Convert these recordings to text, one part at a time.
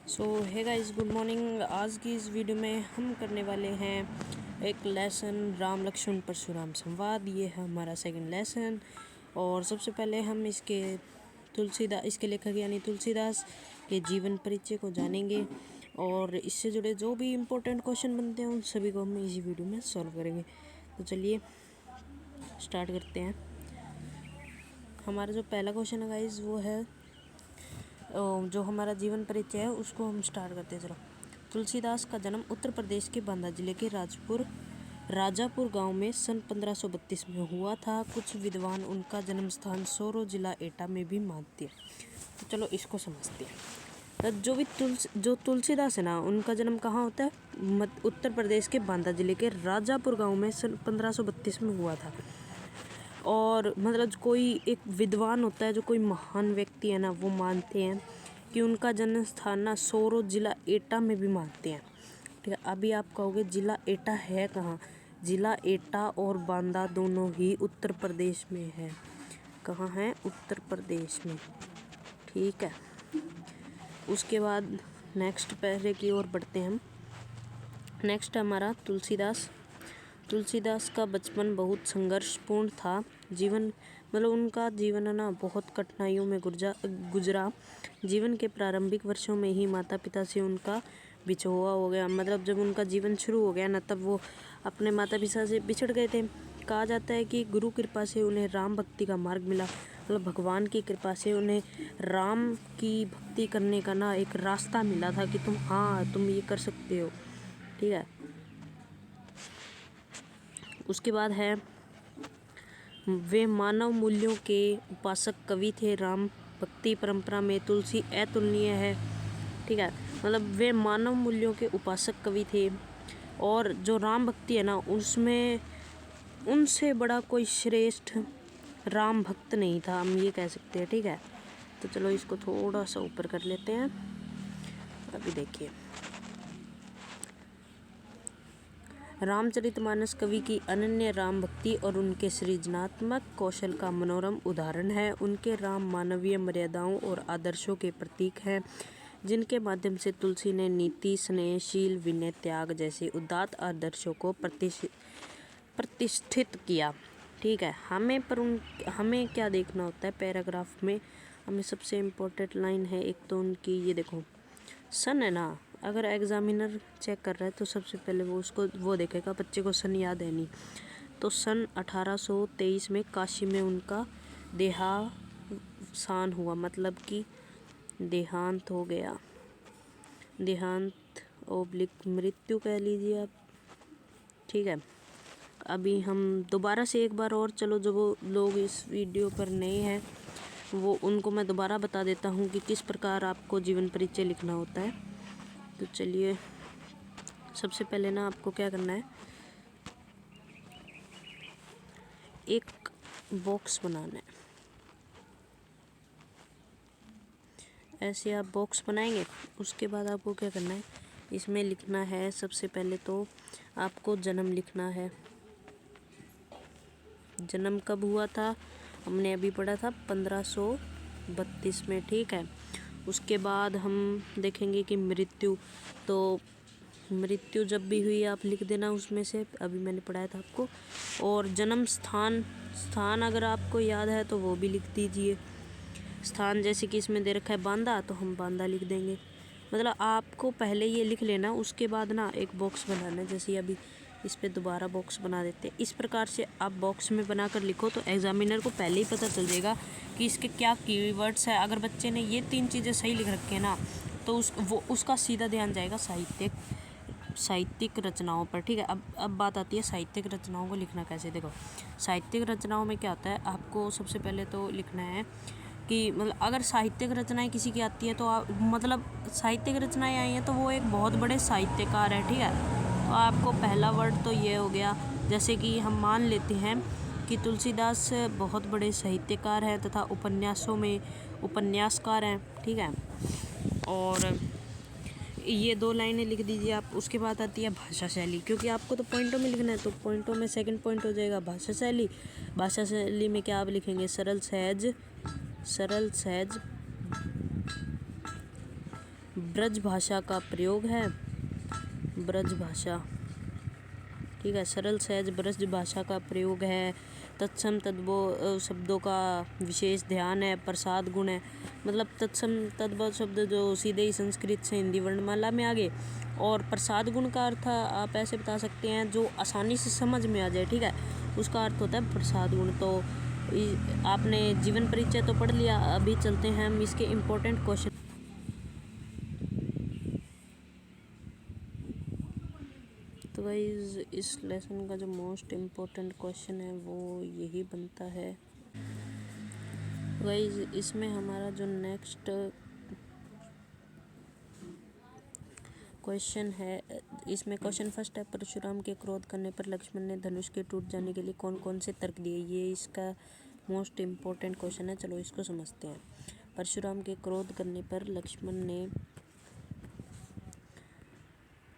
सो है guys, good morning. आज की इस वीडियो में हम करने वाले हैं एक लेसन राम लक्ष्मण परशुराम संवाद। ये है हमारा सेकंड लेसन। और सबसे पहले हम इसके लेखक यानी तुलसीदास के जीवन परिचय को जानेंगे और इससे जुड़े जो भी इम्पोर्टेंट क्वेश्चन बनते हैं उन सभी को हम इसी वीडियो में सॉल्व करेंगे। तो चलिए स्टार्ट करते हैं। हमारा जो पहला क्वेश्चन है गाइस वो है, जो हमारा जीवन परिचय है उसको हम स्टार्ट करते हैं। चलो, तुलसीदास का जन्म उत्तर प्रदेश के बांदा जिले के राजापुर गांव में सन 1532 में हुआ था। कुछ विद्वान उनका जन्म स्थान सोरो जिला एटा में भी मानते हैं। तो चलो इसको समझते हैं। जो तुलसीदास है ना, उनका जन्म कहाँ होता है? उत्तर प्रदेश के बांदा जिले के राजापुर गांव में सन 1532 में हुआ था। और मतलब कोई एक विद्वान होता है, जो कोई महान व्यक्ति है ना, वो मानते हैं कि उनका जन्म स्थान ना सोरो जिला एटा में भी मानते हैं। ठीक है, अभी आप कहोगे जिला एटा है कहाँ? जिला एटा और बांदा दोनों ही उत्तर प्रदेश में है। कहाँ है? उत्तर प्रदेश में। ठीक है, उसके बाद नेक्स्ट पैरे की ओर बढ़ते हैं हम। नेक्स्ट हमारा तुलसीदास का बचपन बहुत संघर्षपूर्ण था। उनका जीवन है ना बहुत कठिनाइयों में गुजरा। जीवन के प्रारंभिक वर्षों में ही माता पिता से उनका बिछोआ हो गया। मतलब जब उनका जीवन शुरू हो गया ना, तब वो अपने माता पिता से बिछड़ गए थे। कहा जाता है कि गुरु कृपा से उन्हें राम भक्ति का मार्ग मिला। मतलब भगवान की कृपा से उन्हें राम की भक्ति करने का ना एक रास्ता मिला था कि तुम ये कर सकते हो। ठीक है, उसके बाद है, वे मानव मूल्यों के उपासक कवि थे। राम भक्ति परंपरा में तुलसी अतुलनीय है। ठीक है, मतलब वे मानव मूल्यों के उपासक कवि थे और जो राम भक्ति है ना, उसमें उनसे बड़ा कोई श्रेष्ठ राम भक्त नहीं था, हम ये कह सकते हैं। ठीक है, तो चलो इसको थोड़ा सा ऊपर कर लेते हैं। अभी देखिए, रामचरितमानस कवि की अनन्य राम भक्ति और उनके सृजनात्मक कौशल का मनोरम उदाहरण है। उनके राम मानवीय मर्यादाओं और आदर्शों के प्रतीक हैं, जिनके माध्यम से तुलसी ने नीति, स्नेह, शील, विनय, त्याग जैसे उदात्त आदर्शों को प्रतिष्ठित किया। ठीक है, हमें क्या देखना होता है पैराग्राफ में? हमें सबसे इम्पोर्टेंट लाइन है एक तो उनकी, ये देखो, सन है ना। अगर एग्जामिनर चेक कर रहा है तो सबसे पहले वो देखेगा बच्चे को सन याद है नहीं। तो सन 1823 में काशी में उनका देहावसान हुआ, मतलब कि देहांत हो गया। देहांत ओब्लिक मृत्यु कह लीजिए आप। ठीक है, अभी हम दोबारा से एक बार और, चलो जो वो लोग इस वीडियो पर नए हैं उनको मैं दोबारा बता देता हूँ कि किस प्रकार आपको जीवन परिचय लिखना होता है। तो चलिए, सबसे पहले ना आपको क्या करना है, एक बॉक्स बनाना है। ऐसे आप बॉक्स बनाएंगे, उसके बाद आपको क्या करना है, इसमें लिखना है सबसे पहले तो आपको जन्म लिखना है। जन्म कब हुआ था? हमने अभी पढ़ा था 1532 में। ठीक है, उसके बाद हम देखेंगे कि मृत्यु, तो मृत्यु जब भी हुई आप लिख देना उसमें से, अभी मैंने पढ़ाया था आपको। और जन्म स्थान अगर आपको याद है तो वो भी लिख दीजिए। स्थान जैसे कि इसमें दे रखा है बांदा, तो हम बांदा लिख देंगे। मतलब आपको पहले ये लिख लेना, उसके बाद ना एक बॉक्स बनाना है। जैसे अभी इस पे दोबारा बॉक्स बना देते हैं। इस प्रकार से आप बॉक्स में बनाकर लिखो तो एग्जामिनर को पहले ही पता चल जाएगा कि इसके क्या कीवर्ड्स है। अगर बच्चे ने ये 3 चीज़ें सही लिख रखी है ना, तो उसका सीधा ध्यान जाएगा साहित्यिक रचनाओं पर। ठीक है, अब बात आती है साहित्यिक रचनाओं को लिखना कैसे। देखो, साहित्यिक रचनाओं में क्या होता है, आपको सबसे पहले तो लिखना है कि मतलब अगर साहित्यिक रचनाएं किसी की आती है तो मतलब साहित्यिक रचनाएं आई हैं तो वो एक बहुत बड़े साहित्यकार है। ठीक है, तो आपको पहला वर्ड तो ये हो गया। जैसे कि हम मान लेते हैं कि तुलसीदास बहुत बड़े साहित्यकार हैं तथा उपन्यासों में उपन्यासकार हैं। ठीक है, और ये 2 लाइनें लिख दीजिए आप। उसके बाद आती है भाषा शैली, क्योंकि आपको तो पॉइंटों में लिखना है, तो पॉइंटों में सेकंड पॉइंट हो जाएगा भाषा शैली। भाषा शैली में क्या आप लिखेंगे? सरल सहज ब्रज भाषा का प्रयोग है, ब्रज भाषा, ठीक है। सरल सहज ब्रज भाषा का प्रयोग है। तत्सम तद्भव शब्दों का विशेष ध्यान है। प्रसाद गुण है, मतलब तत्सम तद्भव शब्द जो सीधे ही संस्कृत से हिंदी वर्णमाला में आ गए। और प्रसाद गुण का अर्थ आप ऐसे बता सकते हैं जो आसानी से समझ में आ जाए, ठीक है, उसका अर्थ होता है प्रसाद गुण। तो आपने जीवन परिचय तो पढ़ लिया, अभी चलते हैं हम इसके इम्पोर्टेंट क्वेश्चन। तो गाइस इस लेसन का जो मोस्ट इम्पोर्टेंट क्वेश्चन है वो यही बनता है। गाइस इसमें हमारा जो नेक्स्ट क्वेश्चन है, इसमें क्वेश्चन फर्स्ट है, परशुराम के क्रोध करने पर लक्ष्मण ने धनुष के टूट जाने के लिए कौन कौन से तर्क दिए। ये इसका मोस्ट इम्पोर्टेंट क्वेश्चन है, चलो इसको समझते हैं। परशुराम के क्रोध करने पर लक्ष्मण ने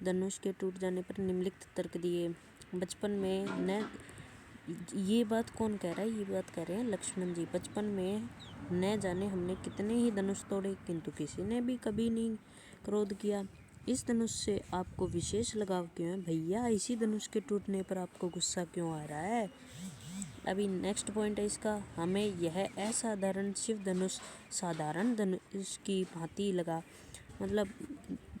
धनुष के टूट जाने पर निम्नलिखित तर्क दिए। बचपन में न, ये बात कौन कह रहा है, ये बात कह रहे हैं लक्ष्मण जी। बचपन में न जाने हमने कितने ही धनुष तोड़े, किंतु किसी ने भी कभी नहीं क्रोध किया। इस धनुष से आपको विशेष लगाव क्यों है भैया? इसी धनुष के टूटने पर आपको गुस्सा क्यों आ रहा है? अभी नेक्स्ट पॉइंट है इसका, हमें यह असाधारण शिव धनुष साधारण धनुष की भांति लगा। मतलब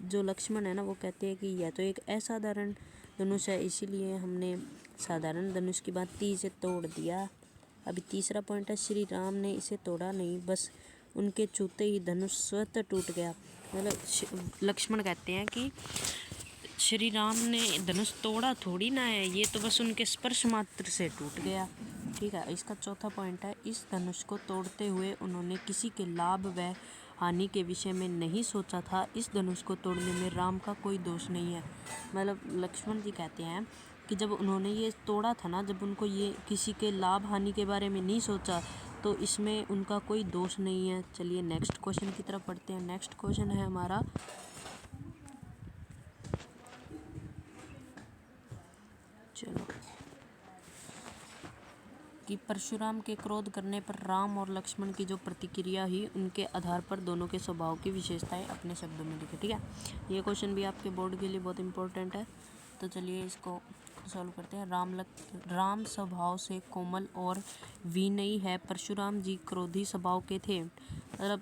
जो लक्ष्मण है ना वो कहते हैं कि यह तो एक असाधारण धनुष है, इसीलिए हमने साधारण धनुष की भांति इसे तोड़ दिया। अभी तीसरा पॉइंट है, श्री राम ने इसे तोड़ा नहीं, बस उनके छूते ही धनुष स्वतः टूट गया। मतलब लक्ष्मण कहते हैं कि श्री राम ने धनुष तोड़ा थोड़ी ना है, ये तो बस उनके स्पर्श मात्र से टूट गया, ठीक है। इसका चौथा पॉइंट है, इस धनुष को तोड़ते हुए उन्होंने किसी के लाभ व हानि के विषय में नहीं सोचा था। इस धनुष को तोड़ने में राम का कोई दोष नहीं है। मतलब लक्ष्मण जी कहते हैं कि जब उन्होंने ये तोड़ा था ना, जब उनको ये किसी के लाभ हानि के बारे में नहीं सोचा, तो इसमें उनका कोई दोष नहीं है। चलिए नेक्स्ट क्वेश्चन की तरफ पढ़ते हैं। नेक्स्ट क्वेश्चन है हमारा, चलो, कि परशुराम के क्रोध करने पर राम और लक्ष्मण की जो प्रतिक्रिया हुई, उनके आधार पर दोनों के स्वभाव की विशेषताएं अपने शब्दों में लिखें, ठीक है। ये क्वेश्चन भी आपके बोर्ड के लिए बहुत इंपॉर्टेंट है, तो चलिए इसको सॉल्व करते हैं। राम स्वभाव से कोमल और विनयी है। परशुराम जी क्रोधी स्वभाव के थे। मतलब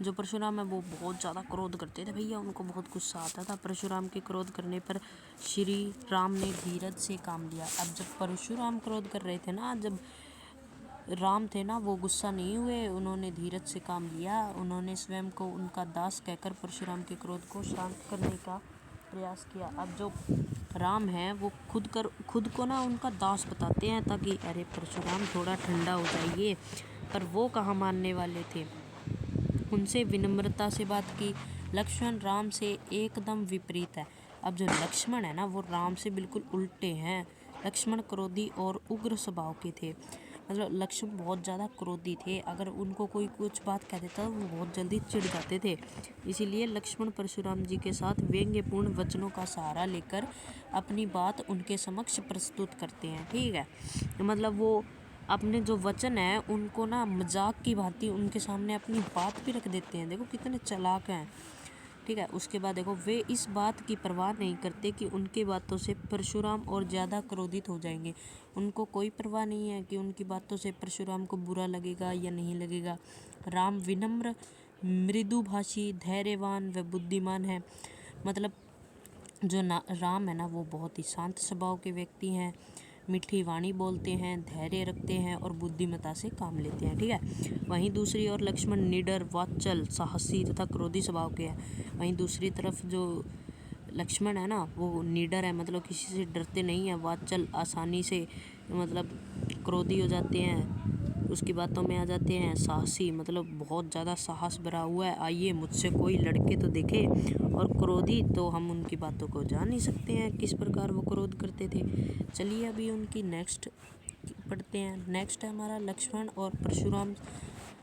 जो परशुराम है वो बहुत ज़्यादा क्रोध करते थे भैया, उनको बहुत गुस्सा आता था। परशुराम के क्रोध करने पर श्री राम ने धीरज से काम लिया। अब जब परशुराम क्रोध कर रहे थे ना, जब राम थे ना, वो गुस्सा नहीं हुए, उन्होंने धीरज से काम लिया। उन्होंने स्वयं को उनका दास कहकर परशुराम के क्रोध को शांत करने का प्रयास किया। अब जो राम है वो खुद को ना उनका दास बताते हैं, ताकि अरे परशुराम थोड़ा ठंडा हो जाइए, पर वो कहाँ मानने वाले थे। उनसे विनम्रता से बात की। लक्ष्मण राम से एकदम विपरीत है। अब जो लक्ष्मण है ना वो राम से बिल्कुल उल्टे हैं। लक्ष्मण क्रोधी और उग्र स्वभाव के थे। मतलब लक्ष्मण बहुत ज़्यादा क्रोधी थे, अगर उनको कोई कुछ बात कह देता वो बहुत जल्दी चिढ़ जाते थे। इसीलिए लक्ष्मण परशुराम जी के साथ व्यंग्यपूर्ण वचनों का सहारा लेकर अपनी बात उनके समक्ष प्रस्तुत करते हैं, ठीक है। मतलब वो अपने जो वचन है उनको ना मजाक की भांति उनके सामने अपनी बात भी रख देते हैं। देखो कितने चालाक हैं, ठीक है। उसके बाद देखो, वे इस बात की परवाह नहीं करते कि उनकी बातों से परशुराम और ज़्यादा क्रोधित हो जाएंगे। उनको कोई परवाह नहीं है कि उनकी बातों से परशुराम को बुरा लगेगा या नहीं लगेगा। राम विनम्र, मृदुभाषी, धैर्यवान व बुद्धिमान है। मतलब जो राम है ना वो बहुत ही शांत स्वभाव के व्यक्ति हैं, मीठी वाणी बोलते हैं, धैर्य रखते हैं और बुद्धिमत्ता से काम लेते हैं, ठीक है। वहीं दूसरी ओर लक्ष्मण निडर, वात्सल, साहसी तथा क्रोधी स्वभाव के हैं। वहीं दूसरी तरफ जो लक्ष्मण है ना वो निडर है, मतलब किसी से डरते नहीं है, वात्सल, आसानी से मतलब क्रोधी हो जाते हैं, उसकी बातों में आ जाते हैं। साहसी, मतलब बहुत ज़्यादा साहस भरा हुआ है, आइए मुझसे कोई लड़के तो देखे। और क्रोधी, तो हम उनकी बातों को जान नहीं सकते हैं किस प्रकार वो क्रोध करते थे। चलिए अभी उनकी नेक्स्ट पढ़ते हैं। नेक्स्ट है हमारा, लक्ष्मण और परशुराम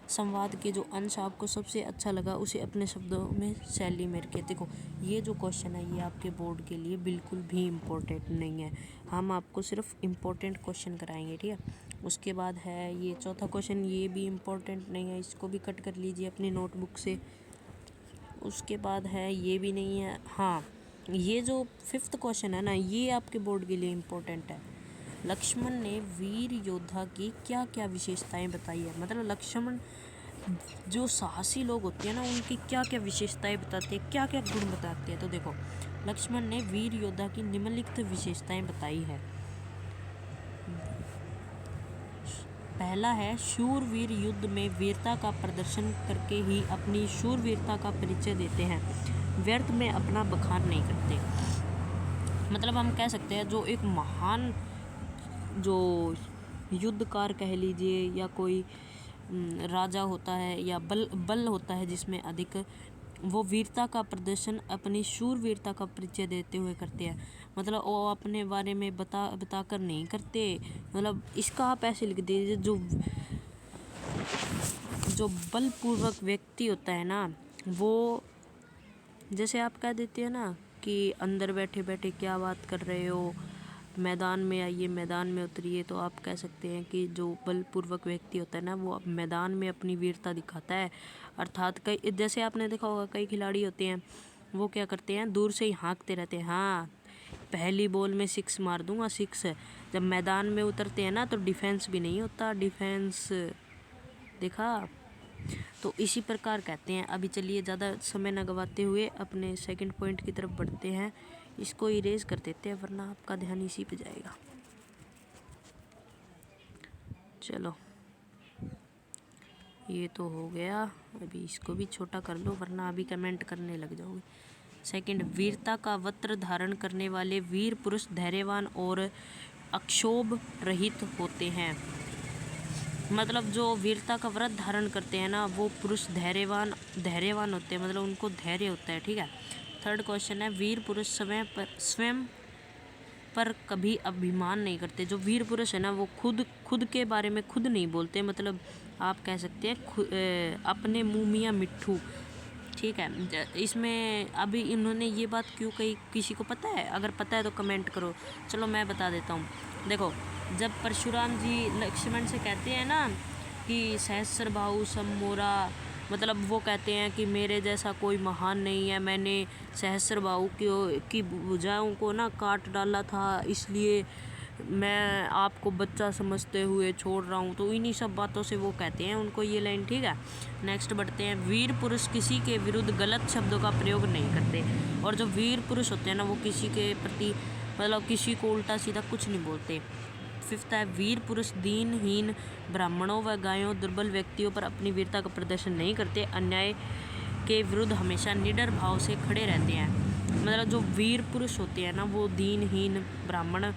संवाद के जो अंश आपको सबसे अच्छा लगा उसे अपने शब्दों में शैली में रखें। देखो ये जो क्वेश्चन है ये आपके बोर्ड के लिए बिल्कुल भी इम्पोर्टेंट नहीं है, हम आपको सिर्फ इम्पोर्टेंट क्वेश्चन कराएंगे, ठीक है। उसके बाद है ये चौथा क्वेश्चन, ये भी इम्पोर्टेंट नहीं है, इसको भी कट कर लीजिए अपनी नोटबुक से। उसके बाद है ये भी नहीं है। हाँ, ये जो 5th क्वेश्चन है ना, ये आपके बोर्ड के लिए इम्पोर्टेंट है। लक्ष्मण ने वीर योद्धा की क्या क्या विशेषताएं बताई है। मतलब लक्ष्मण जो साहसी लोग होते हैं ना, उनकी क्या क्या विशेषताएं बताते हैं, क्या क्या गुण बताते हैं। तो देखो, लक्ष्मण ने वीर योद्धा की निम्नलिखित विशेषताएं बताई है। पहला है शूरवीर, युद्ध में वीरता का प्रदर्शन करके ही अपनी शूरवीरता का परिचय देते हैं, व्यर्थ में अपना बखान नहीं करते। मतलब हम कह सकते हैं जो एक महान जो युद्धकार कह लीजिए, या कोई राजा होता है या बल होता है जिसमें अधिक, वो वीरता का प्रदर्शन अपनी शूरवीरता का परिचय देते हुए करते हैं। मतलब वो अपने बारे में बताकर नहीं करते। मतलब इसका आप ऐसे लिख दीजिए, जो बलपूर्वक व्यक्ति होता है ना, वो जैसे आप कह देते हैं ना कि अंदर बैठे बैठे क्या बात कर रहे हो, मैदान में आइए, मैदान में उतरिए। तो आप कह सकते हैं कि जो बलपूर्वक व्यक्ति होता है ना, वो मैदान में अपनी वीरता दिखाता है। अर्थात कई, जैसे आपने देखा होगा कई खिलाड़ी होते हैं, वो क्या करते हैं, दूर से ही हाँकते रहते हैं, हाँ पहली बॉल में 6 मार दूंगा, 6। जब मैदान में उतरते हैं ना, तो डिफेंस भी नहीं होता, डिफेंस देखा। तो इसी प्रकार कहते हैं। अभी चलिए ज़्यादा समय न गवाते हुए अपने सेकंड पॉइंट की तरफ बढ़ते हैं। इसको इरेज कर देते हैं, वरना आपका ध्यान इसी पे जाएगा। चलो, ये तो हो गया। अभी इसको भी छोटा कर लो, वरना अभी कमेंट करने लग जाओगे। सेकंड, वीरता का वस्त्र धारण करने वाले वीर पुरुष धैर्यवान और अक्षोभ रहित होते हैं। मतलब जो वीरता का व्रत धारण करते हैं ना, वो पुरुष धैर्यवान होते हैं, मतलब उनको धैर्य होता है। ठीक है। थर्ड क्वेश्चन है, वीर पुरुष स्वयं पर कभी अभिमान नहीं करते। जो वीर पुरुष है ना, वो खुद के बारे में खुद नहीं बोलते। मतलब आप कह सकते हैं अपने मुँह मियाँ मिट्ठू। ठीक है। इसमें अभी इन्होंने ये बात क्यों कही, किसी को पता है? अगर पता है तो कमेंट करो। चलो मैं बता देता हूँ। देखो, जब परशुराम जी लक्ष्मण से कहते हैं ना कि सहस्र बाहु सम मोरा, मतलब वो कहते हैं कि मेरे जैसा कोई महान नहीं है, मैंने सहस्र बाहु की भुजाओं को ना काट डाला था, इसलिए मैं आपको बच्चा समझते हुए छोड़ रहा हूँ। तो इन्हीं सब बातों से वो कहते हैं उनको ये लाइन। ठीक है। नेक्स्ट बढ़ते हैं। वीर पुरुष किसी के विरुद्ध गलत शब्दों का प्रयोग नहीं करते। और जो वीर पुरुष होते हैं ना, वो किसी के प्रति, मतलब किसी को उल्टा सीधा कुछ नहीं बोलते। फिफ्थ है, वीर पुरुष दीनहीन ब्राह्मणों व गायों, दुर्बल व्यक्तियों पर अपनी वीरता का प्रदर्शन नहीं करते, अन्याय के विरुद्ध हमेशा निडर भाव से खड़े रहते हैं। मतलब जो वीर पुरुष होते हैं ना, वो दीनहीन ब्राह्मण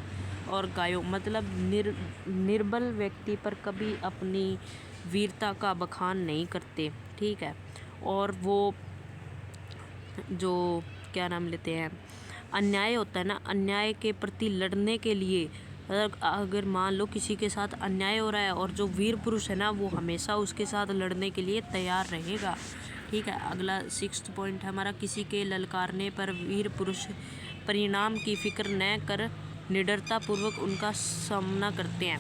और गायों, मतलब निर्बल व्यक्ति पर कभी अपनी वीरता का बखान नहीं करते। ठीक है। और वो जो क्या नाम लेते हैं, अन्याय होता है ना, अन्याय के प्रति लड़ने के लिए, अगर मान लो किसी के साथ अन्याय हो रहा है, और जो वीर पुरुष है ना, वो हमेशा उसके साथ लड़ने के लिए तैयार रहेगा। ठीक है। अगला 6th पॉइंट है हमारा, किसी के ललकारने पर वीर पुरुष परिणाम की फिक्र न कर निडरता पूर्वक उनका सामना करते हैं।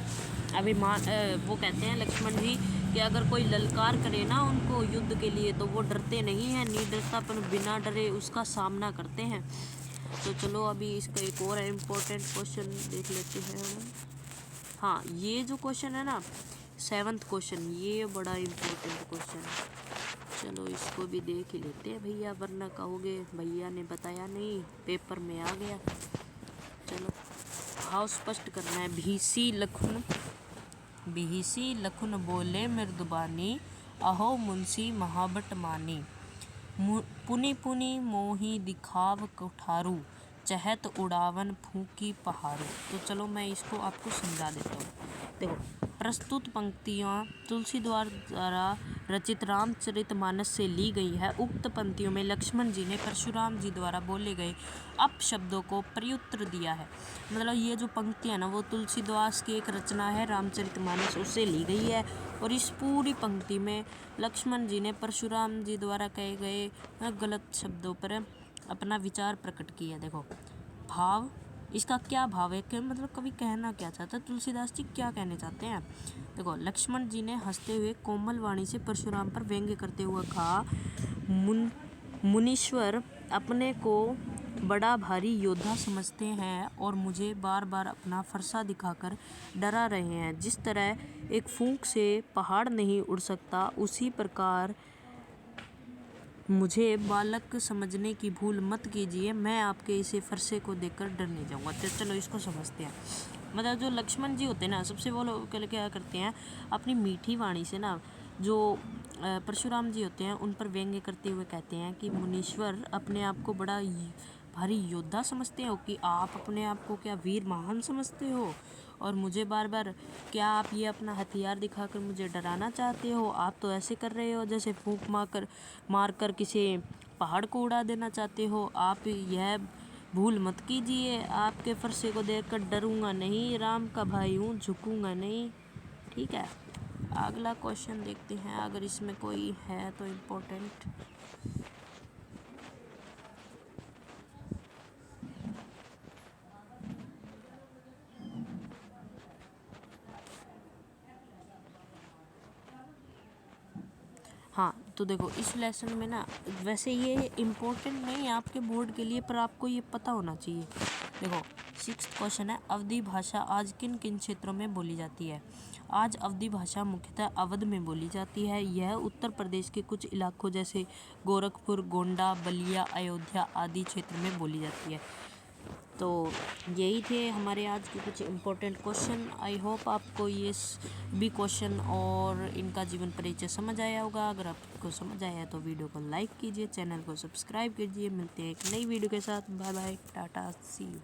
अभी वो कहते हैं लक्ष्मण जी कि अगर कोई ललकार करे ना उनको युद्ध के लिए, तो वो डरते नहीं हैं, निडरता पर बिना डरे उसका सामना करते हैं। तो चलो अभी इसका एक और इम्पोर्टेंट क्वेश्चन देख लेते हैं। हाँ, ये जो क्वेश्चन है ना, 7th क्वेश्चन, ये बड़ा इम्पोर्टेंट क्वेश्चन है। चलो इसको भी देख ही लेते हैं भैया, वरना कहोगे भैया ने बताया नहीं, पेपर में आ गया। चलो भाव स्पष्ट करना है। बिहिसी लखुन बोले मृदुबानी, अहो मुंशी महाबट मानी, पुनि पुनि मोही दिखाव कुठारू, चहत उड़ावन फूकी पहाड़ू। तो चलो मैं इसको आपको समझा देता हूँ। देखो, प्रस्तुत पंक्तियाँ तुलसीदास द्वारा रचित रामचरितमानस से ली गई है। उक्त पंक्तियों में लक्ष्मण जी ने परशुराम जी द्वारा बोले गए अपशब्दों को प्रत्युत्तर दिया है। मतलब ये जो पंक्तियाँ ना, वो तुलसीदास की एक रचना है रामचरितमानस, उससे ली गई है। और इस पूरी पंक्ति में लक्ष्मण जी ने परशुराम जी द्वारा कहे गए गलत शब्दों पर अपना विचार प्रकट किया। देखो भाव, इसका क्या भाव है, कि मतलब कवि कहना क्या चाहता है, तुलसीदास जी क्या कहने चाहते हैं। देखो, लक्ष्मण जी ने हंसते हुए कोमल वाणी से परशुराम पर व्यंग्य करते हुए कहा, मुनीश्वर अपने को बड़ा भारी योद्धा समझते हैं और मुझे बार बार अपना फरसा दिखाकर डरा रहे हैं। जिस तरह एक फूंक से पहाड़ नहीं उड़ सकता, उसी प्रकार मुझे बालक समझने की भूल मत कीजिए। मैं आपके इसे फरसे को देखकर डर नहीं जाऊंगा। तो चलो इसको समझते हैं। मतलब जो लक्ष्मण जी होते हैं ना, सबसे वो लोग क्या करते हैं, अपनी मीठी वाणी से ना जो परशुराम जी होते हैं उन पर व्यंग्य करते हुए कहते हैं कि मुनीश्वर अपने आप को बड़ा भारी योद्धा समझते हो कि आप अपने आप को क्या वीर महान समझते हो, और मुझे बार बार क्या आप ये अपना हथियार दिखाकर मुझे डराना चाहते हो। आप तो ऐसे कर रहे हो जैसे फूंक मार कर किसी पहाड़ को उड़ा देना चाहते हो। आप यह भूल मत कीजिए। आपके फरसे को देखकर डरूंगा नहीं, राम का भाई हूँ, झुकूंगा नहीं। ठीक है, अगला क्वेश्चन देखते हैं, अगर इसमें कोई है तो इम्पोर्टेंट। हाँ तो देखो इस लेसन में ना, वैसे ये इम्पोर्टेंट नहीं है आपके बोर्ड के लिए, पर आपको ये पता होना चाहिए। देखो 6th क्वेश्चन है, अवधी भाषा आज किन किन क्षेत्रों में बोली जाती है। आज अवधी भाषा मुख्यतः अवध में बोली जाती है। यह उत्तर प्रदेश के कुछ इलाकों जैसे गोरखपुर, गोंडा, बलिया, अयोध्या आदि क्षेत्र में बोली जाती है। तो यही थे हमारे आज के कुछ इम्पोर्टेंट क्वेश्चन। आई होप आपको ये भी क्वेश्चन और इनका जीवन परिचय समझ आया होगा। अगर आपको समझ आया तो वीडियो को लाइक कीजिए, चैनल को सब्सक्राइब कीजिए। मिलते हैं एक नई वीडियो के साथ। Bye bye, tata, see you.